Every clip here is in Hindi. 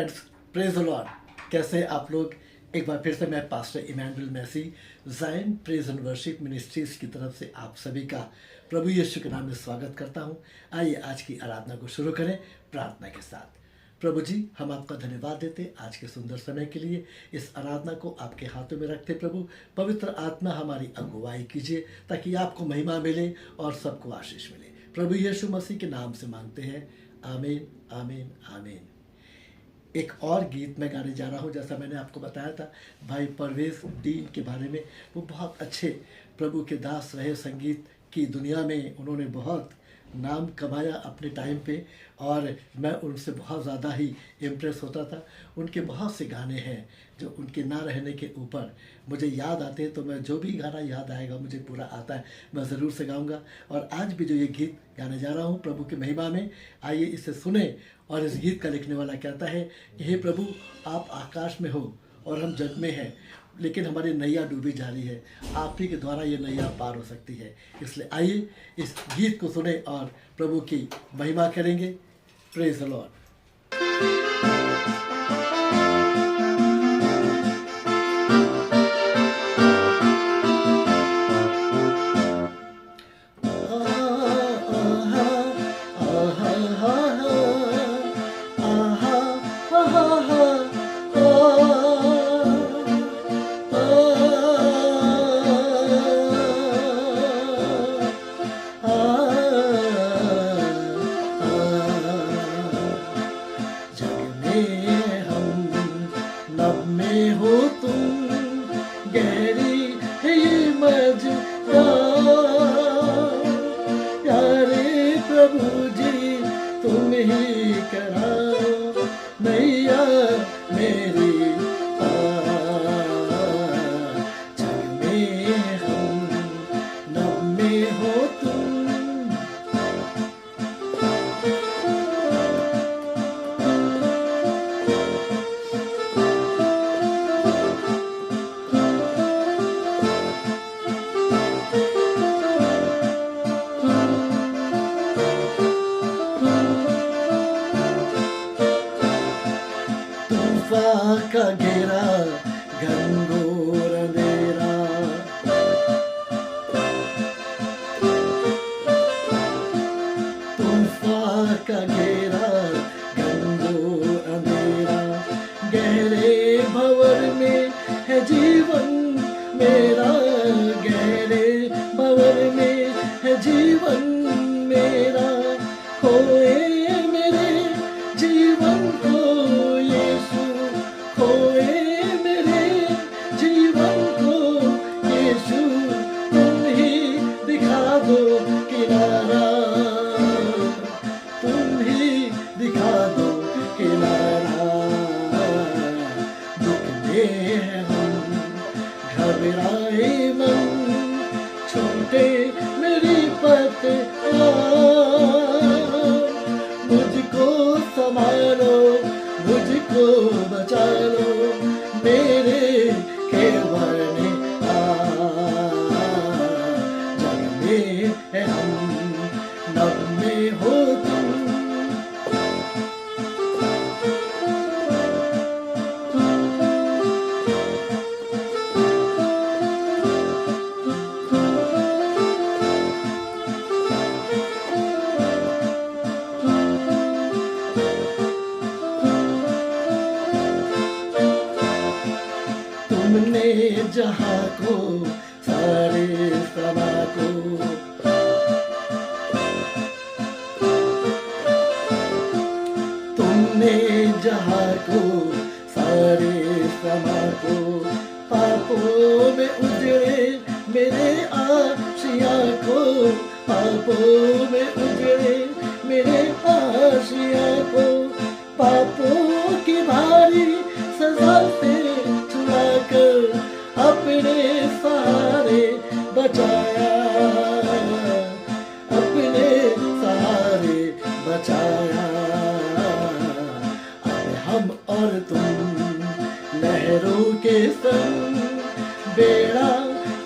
Friends, praise the Lord. कैसे हैं आप लोग? एक बार फिर से मैं pastor Emmanuel Massey Zion praise and worship ministries की तरफ से आप सभी का प्रभु यीशु के नाम में स्वागत करता हूं। आइए आज की आराधना को शुरू करें प्रार्थना के साथ। प्रभु जी, हम आपका धन्यवाद देते आज के सुंदर समय के लिए। इस आराधना को आपके हाथों में रखते प्रभु, पवित्र आत्मा हमारी अगुवाई कीजिए ताकि आपको महिमा मिले और सबको आशीष मिले। प्रभु यीशु मसीह के नाम से मांगते हैं, आमीन आमीन आमीन। एक और गीत मैं गाने जा रहा हूँ। जैसा मैंने आपको बताया था भाई परवेज दीन के बारे में, वो बहुत अच्छे प्रभु के दास रहे। संगीत की दुनिया में उन्होंने बहुत नाम कमाया अपने टाइम पे, और मैं उनसे बहुत ज़्यादा ही इम्प्रेस होता था। उनके बहुत से गाने हैं जो उनके ना रहने के ऊपर मुझे याद आते हैं, तो मैं जो भी गाना याद आएगा, मुझे पूरा आता है, मैं ज़रूर से गाऊंगा। और आज भी जो ये गीत गाने जा रहा हूँ प्रभु की महिमा में, आइए इसे सुने। और इस गीत का लिखने वाला कहता है कि हे प्रभु, आप आकाश में हो और हम जग में हैं, लेकिन हमारी नैया डूबी जा रही है। आप ही के द्वारा ये नैया पार हो सकती है। इसलिए आइए इस गीत को सुने और प्रभु की महिमा करेंगे। Praise the Lord. का घेरा घनघोर अंधेरा, तूफान का घेरा घनघोर अंधेरा, गहरे भंवर में है जीवन मेरा, गहरे भंवर में है जीवन मेरा, खोए मेरे जीवन को यीशु, खोए मेरे जीवन को यीशु, तुम ही दिखा दो किनारा, तुम ही दिखा दो किनारा। दुख में हम घबराए मन, छूटे मेरी पतवार, मुझको संभालो, मुझको बचा लो, मेरे केवल ने जग में है हम, नभ में हो तुम। तुमने जहाँ को सारे समा को, तुमने जहाँ को सारे समा को, पापों में उजड़े मेरे आशिया को, पापों में उजड़े मेरे आशिया को, पापों की भारी सजा से छुड़ाकर अपने सहारे बचाया, अपने सहारे बचाया। अब हम और तुम लहरों के संग बेड़ा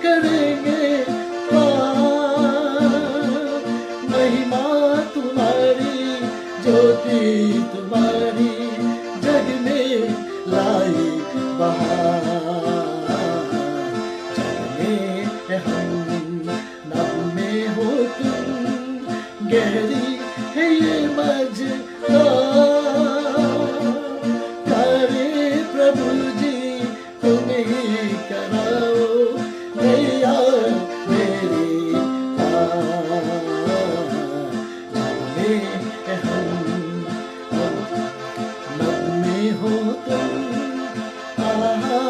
करेंगे पार, महिमा तुम्हारी, ज्योति तुम्हारी जग में है ये मजदा, करे प्रभु जी तुम ही कराओ नैया मेरी पार। जब में हम में हो तुम, आहा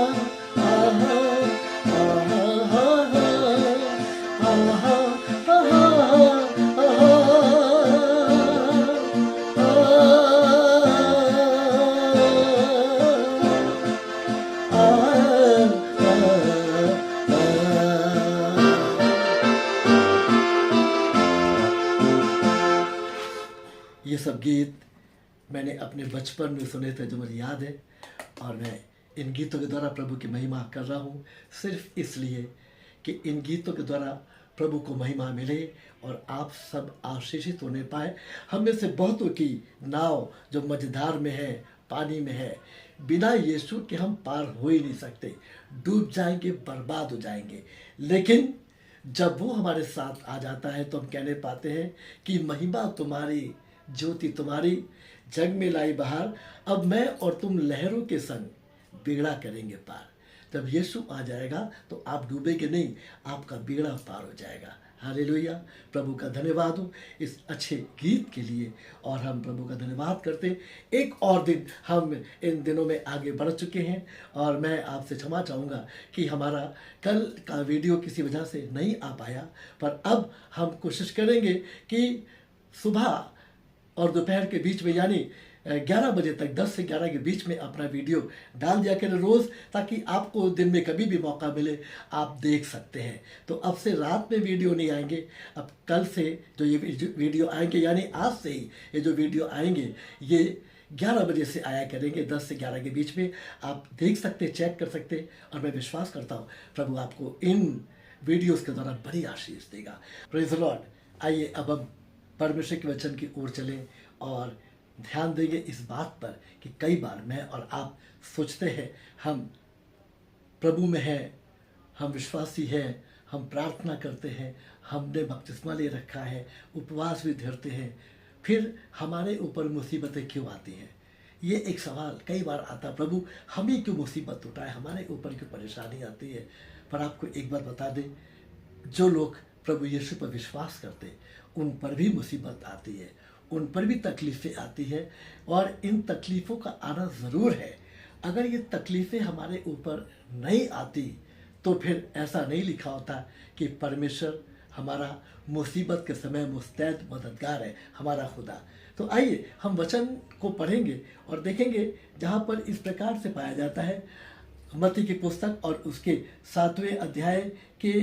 आहा ये सब गीत मैंने अपने बचपन में सुने थे, जो मुझे याद है, और मैं इन गीतों के द्वारा प्रभु की महिमा कर रहा हूँ, सिर्फ इसलिए कि इन गीतों के द्वारा प्रभु को महिमा मिले और आप सब आशीषित होने पाए। हम में से बहुतों की नाव जो मझधार में है, पानी में है, बिना यीशु के हम पार हो ही नहीं सकते, डूब जाएंगे, बर्बाद हो जाएंगे। लेकिन जब वो हमारे साथ आ जाता है तो हम कहने पाते हैं कि महिमा तुम्हारी, ज्योति तुम्हारी, जग में लाई बहार, अब मैं और तुम लहरों के संग बिगड़ा करेंगे पार। जब यीशु आ जाएगा तो आप डूबेंगे नहीं, आपका बिगड़ा पार हो जाएगा। हालेलुया। प्रभु का धन्यवाद हो इस अच्छे गीत के लिए, और हम प्रभु का धन्यवाद करते। एक और दिन हम इन दिनों में आगे बढ़ चुके हैं, और मैं आपसे क्षमा चाहूँगा कि हमारा कल का वीडियो किसी वजह से नहीं आ पाया, पर अब हम कोशिश करेंगे कि सुबह और दोपहर के बीच में, यानी 11 बजे तक, 10 से 11 के बीच में अपना वीडियो डाल दिया करें रोज़, ताकि आपको दिन में कभी भी मौका मिले आप देख सकते हैं। तो अब से रात में वीडियो नहीं आएंगे, अब कल से जो ये वीडियो आएंगे, यानी आज से ही ये जो वीडियो आएंगे ये 11 बजे से आया करेंगे, 10 से 11 के बीच में आप देख सकते, चेक कर सकते। और मैं विश्वास करता हूँ प्रभु आपको इन वीडियोज़ के द्वारा बड़ी आशीष देगा। Praise the Lord. आइए अब हम परमेश्वर के वचन की ओर चलें और ध्यान देंगे इस बात पर कि कई बार मैं और आप सोचते हैं हम प्रभु में हैं, हम विश्वासी हैं, हम प्रार्थना करते हैं, हमने बपतिस्मा ले रखा है, उपवास भी धरते हैं, फिर हमारे ऊपर मुसीबतें क्यों आती हैं? ये एक सवाल कई बार आता, प्रभु हमें क्यों मुसीबत उठाए, हमारे ऊपर क्यों परेशानी आती है? पर आपको एक बात बता दें, जो लोग प्रभु यीशु पर विश्वास करते उन पर भी मुसीबत आती है, उन पर भी तकलीफ़ें आती है, और इन तकलीफ़ों का आना ज़रूर है। अगर ये तकलीफ़ें हमारे ऊपर नहीं आती तो फिर ऐसा नहीं लिखा होता कि परमेश्वर हमारा मुसीबत के समय मुस्तैद मददगार है, हमारा खुदा। तो आइए हम वचन को पढ़ेंगे और देखेंगे, जहाँ पर इस प्रकार से पाया जाता है। मत्ती की पुस्तक और उसके 7वें अध्याय के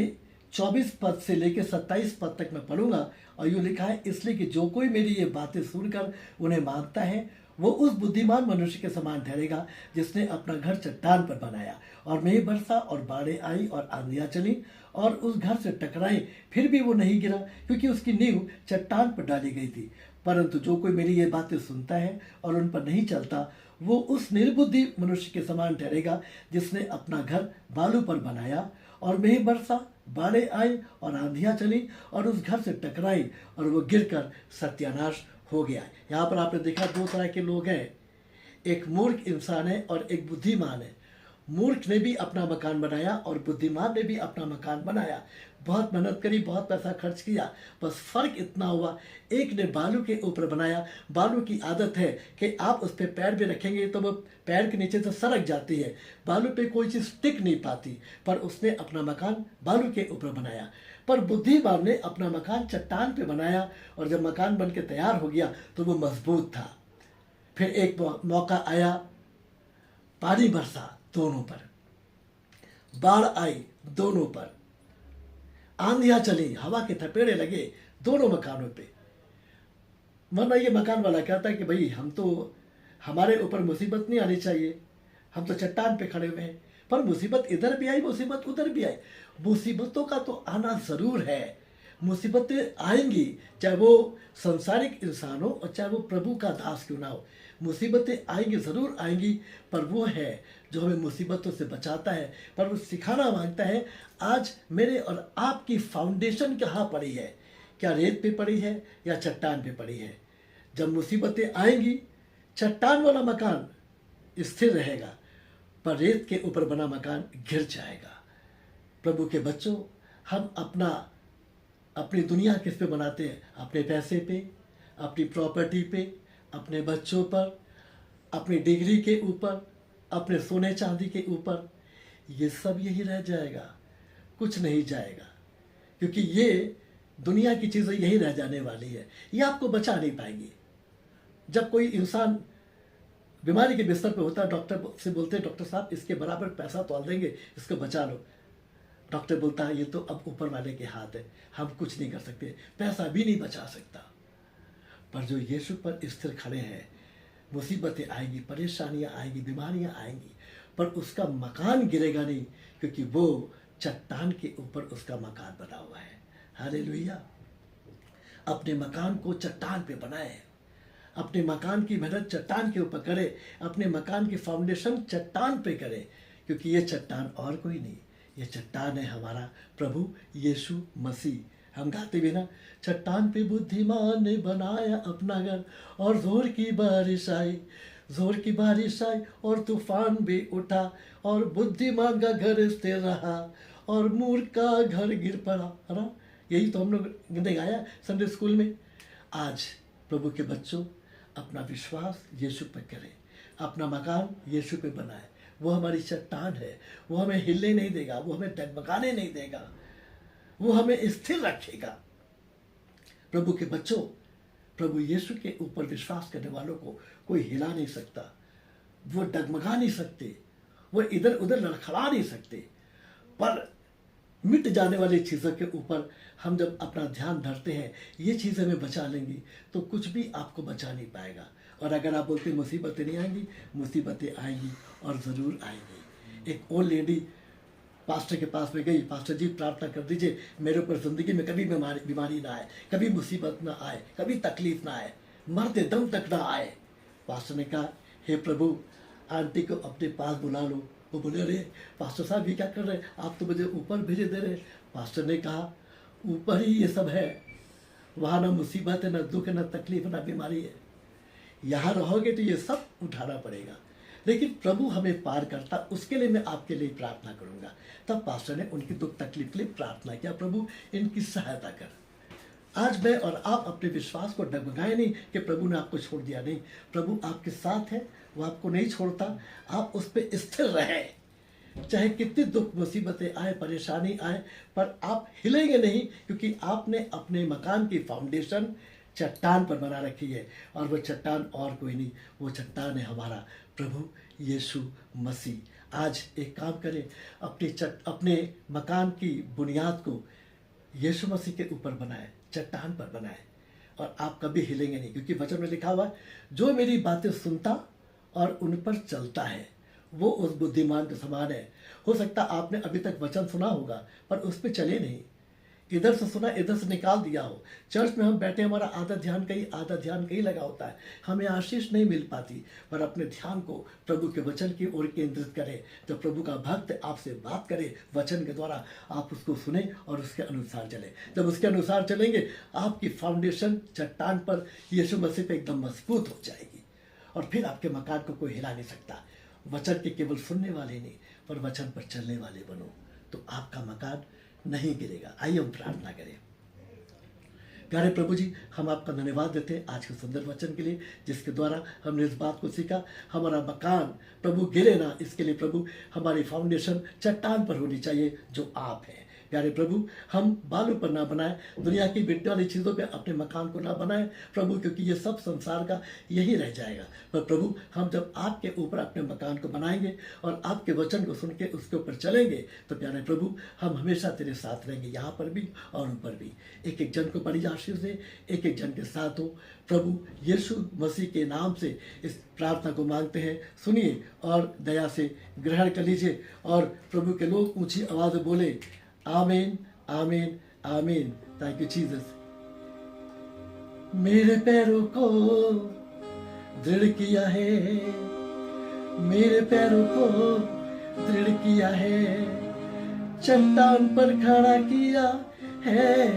24 पद से लेकर 27 पद तक मैं पढ़ूंगा, और यूँ लिखा है, इसलिए कि जो कोई मेरी ये बातें सुनकर उन्हें मानता है वो उस बुद्धिमान मनुष्य के समान ठहरेगा जिसने अपना घर चट्टान पर बनाया, और मेघ बरसा और बाढ़ें आई और आंधियाँ चली और उस घर से टकराई, फिर भी वो नहीं गिरा क्योंकि उसकी नींव चट्टान पर डाली गई थी। परंतु जो कोई मेरी ये बातें सुनता है और उन पर नहीं चलता वो उस निर्बुद्धि मनुष्य के समान ठहरेगा जिसने अपना घर बालू पर बनाया, और मेघ बरसा, बाढ़ें आई और आंधियाँ चली और उस घर से टकराई और वो गिरकर सत्यानाश हो गया। यहाँ पर आपने देखा दो तरह के लोग हैं, एक मूर्ख इंसान है और एक बुद्धिमान है। मूर्ख ने भी अपना मकान बनाया और बुद्धिमान ने भी अपना मकान बनाया, बहुत मेहनत करी, बहुत पैसा खर्च किया, बस फर्क इतना हुआ, एक ने बालू के ऊपर बनाया। बालू की आदत है कि आप उस पर पैर भी रखेंगे तो वो पैर के नीचे से सरक जाती है, बालू पे कोई चीज़ टिक नहीं पाती, पर उसने अपना मकान बालू के ऊपर बनाया। पर बुद्धिमान ने अपना मकान चट्टान पे बनाया, और जब मकान बन के तैयार हो गया तो वो मजबूत था। फिर एक मौका आया, पानी बरसा दोनों पर, बाढ़ आई दोनों पर, आंधियां चली, हवा के थपेड़े लगे दोनों मकानों पे। वरना ये मकान वाला कहता है कि भाई हम तो, हमारे ऊपर मुसीबत नहीं आनी चाहिए, हम तो चट्टान पे खड़े हुए हैं, पर मुसीबत इधर भी आई, मुसीबत उधर भी आई। मुसीबतों का तो आना ज़रूर है, मुसीबतें आएंगी, चाहे वो संसारिक इंसान हो और चाहे वो प्रभु का दास क्यों ना हो, मुसीबतें आएंगी, ज़रूर आएंगी। पर वो है जो हमें मुसीबतों से बचाता है, पर वो सिखाना मांगता है। आज मेरे और आपकी फाउंडेशन कहाँ पड़ी है? क्या रेत पे पड़ी है या चट्टान पे पड़ी है। जब मुसीबतें आएंगी, चट्टान वाला मकान स्थिर रहेगा, पर रेत के ऊपर बना मकान गिर जाएगा। प्रभु के बच्चों, हम अपनी दुनिया किस पे बनाते हैं? अपने पैसे पे, अपनी प्रॉपर्टी पे, अपने बच्चों पर, अपनी डिग्री के ऊपर, अपने सोने चांदी के ऊपर। ये सब यही रह जाएगा, कुछ नहीं जाएगा, क्योंकि ये दुनिया की चीज़ें यही रह जाने वाली है, ये आपको बचा नहीं पाएंगी। जब कोई इंसान बीमारी के बिस्तर पे होता है, डॉक्टर से बोलते हैं, डॉक्टर साहब इसके बराबर पैसा तोल देंगे, इसको बचा लो। डॉक्टर बोलता है ये तो अब ऊपर वाले के हाथ है, हम कुछ नहीं कर सकते, पैसा भी नहीं बचा सकता। पर जो यीशु पर स्थिर खड़े हैं, मुसीबतें आएंगी, परेशानियां आएंगी, बीमारियां आएंगी, पर उसका मकान गिरेगा नहीं, क्योंकि वो चट्टान के ऊपर उसका मकान बना हुआ है। हालेलुया। अपने मकान को चट्टान पे बनाए, अपने मकान की मेहनत चट्टान के ऊपर करे, अपने मकान की फाउंडेशन चट्टान पे करे, क्योंकि ये चट्टान और कोई नहीं, ये चट्टान है हमारा प्रभु यीशु मसीह। हम गाते भी ना, चट्टान पे बुद्धिमान ने बनाया अपना घर, और जोर की बारिश आई, जोर की बारिश आई और तूफान भी उठा, और बुद्धिमान का घर स्थिर रहा और मूर्ख का घर गिर पड़ा। है ना, यही तो हम लोग ने गाया संडे स्कूल में। आज प्रभु के बच्चों, अपना विश्वास यीशु पर करें, अपना मकान यीशु पे बनाए। वो हमारी चट्टान है, वो हमें हिलने नहीं देगा, वो हमें डगमगाने नहीं देगा, वो हमें स्थिर रखेगा। प्रभु के बच्चों, प्रभु यीशु के ऊपर विश्वास करने वालों को कोई हिला नहीं सकता, वो डगमगा नहीं सकते, वो इधर उधर लड़खड़ा नहीं सकते। पर मिट जाने वाली चीज़ों के ऊपर हम जब अपना ध्यान धरते हैं, ये चीज़ें हमें बचा लेंगी, तो कुछ भी आपको बचा नहीं पाएगा। और अगर आप बोलते मुसीबतें नहीं आएंगी, मुसीबतें आएंगी और ज़रूर आएंगी। एक ओल्ड लेडी पास्टर के पास में गई, पास्टर जी प्रार्थना कर दीजिए मेरे ऊपर ज़िंदगी में कभी बीमारी ना आए, कभी मुसीबत ना आए, कभी तकलीफ ना आए, मरते दम तक ना आए। पास्टर ने कहा, हे प्रभु, आंटी को अपने पास बुला लो। वो बोले, अरे पास्टर साहब ये क्या कर रहे हैं, आप तो मुझे ऊपर भेजे दे रहे। पास्टर ने कहा, ऊपर ही ये सब है, वहाँ ना मुसीबत है, ना दुख है, ना तकलीफ, ना बीमारी है। यहाँ रहोगे तो ये सब उठाना पड़ेगा, लेकिन प्रभु हमें पार करता, उसके लिए मैं आपके लिए प्रार्थना करूँगा। तब पास्टर ने उनकी दुख तकलीफ के लिए प्रार्थना किया, प्रभु इनकी सहायता कर। आज मैं और आप अपने विश्वास को डगमगाए नहीं कि प्रभु ने आपको छोड़ दिया, नहीं, प्रभु आपके साथ है, वो आपको नहीं छोड़ता। आप उस पर स्थिर रहें, चाहे कितनी दुख मुसीबतें आए, परेशानी आए, पर आप हिलेंगे नहीं, क्योंकि आपने अपने मकान की फाउंडेशन चट्टान पर बना रखी है, और वो चट्टान और कोई नहीं, वो चट्टान है हमारा प्रभु यीशु मसीह। आज एक काम करें, अपने मकान की बुनियाद को यीशु मसीह के ऊपर बनाए, चट्टान पर बनाए, और आप कभी हिलेंगे नहीं, क्योंकि वचन में लिखा हुआ है, जो मेरी बातें सुनता और उन पर चलता है वो उस बुद्धिमान के समान है। हो सकता आपने अभी तक वचन सुना होगा, पर उस पर चले नहीं, इधर से सुना इधर से निकाल दिया हो। चर्च में हम बैठे, हमारा आधा ध्यान कहीं लगा होता है, हमें आशीष नहीं मिल पाती। पर अपने ध्यान को प्रभु के वचन की ओर केंद्रित करें। जब प्रभु का भक्त आपसे बात करे वचन के द्वारा, आप उसको सुने और उसके अनुसार चलें। जब उसके अनुसार चलेंगे, आपकी फाउंडेशन चट्टान पर यीशु मसीह पे एकदम मजबूत हो जाएगी, और फिर आपके मकान को कोई हिला नहीं सकता। वचन के केवल सुनने वाले नहीं, पर वचन पर चलने वाले बनो, तो आपका मकान नहीं गिरेगा। आइए हम प्रार्थना करें। प्यारे प्रभु जी, हम आपका धन्यवाद देते हैं आज के सुंदर वचन के लिए, जिसके द्वारा हमने इस बात को सीखा, हमारा मकान प्रभु गिरे ना, इसके लिए प्रभु हमारी फाउंडेशन चट्टान पर होनी चाहिए, जो आप हैं। प्यारे प्रभु, हम बालू पर ना बनाएं, दुनिया की मिटने वाली चीज़ों पे अपने मकान को ना बनाएं प्रभु, क्योंकि ये सब संसार का यही रह जाएगा। पर प्रभु, हम जब आपके ऊपर अपने मकान को बनाएंगे और आपके वचन को सुन के उसके ऊपर चलेंगे, तो प्यारे प्रभु, हम हमेशा तेरे साथ रहेंगे, यहाँ पर भी और ऊपर भी। एक एक जन को बड़ी आशीष दे, एक एक जन के साथ हो प्रभु। यीशु मसीह के नाम से इस प्रार्थना को मांगते हैं, सुनिए और दया से ग्रहण कर लीजिए। और प्रभु के लोग ऊंची आवाज़ में बोले, आमीन, आमीन, आमीन। Thank you Jesus. मेरे पैरों को दृढ़ किया है, मेरे पैरों को दृढ़ किया है, चट्टान पर खड़ा किया है,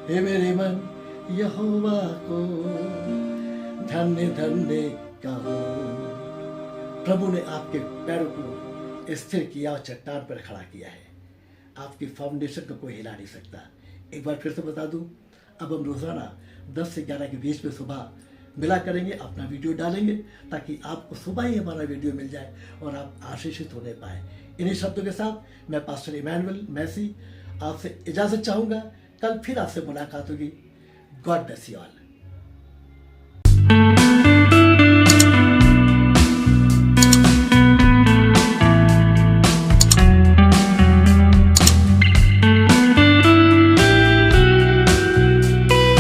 हे मेरे मन यहोवा को धन्य धन्य कहो। प्रभु ने आपके पैरों को स्थिर किया और चट्टान पर खड़ा किया है। आपकी फाउंडेशन को कोई हिला नहीं सकता। एक बार फिर से बता दूं, अब हम रोज़ाना 10 से 11 के बीच में सुबह मिला करेंगे, अपना वीडियो डालेंगे ताकि आपको सुबह ही हमारा वीडियो मिल जाए और आप आशीषित होने पाए। इन्हीं शब्दों के साथ मैं पास्टर इमैनुअल मैसी आपसे इजाज़त चाहूँगा। कल फिर आपसे मुलाकात होगी। God bless you all.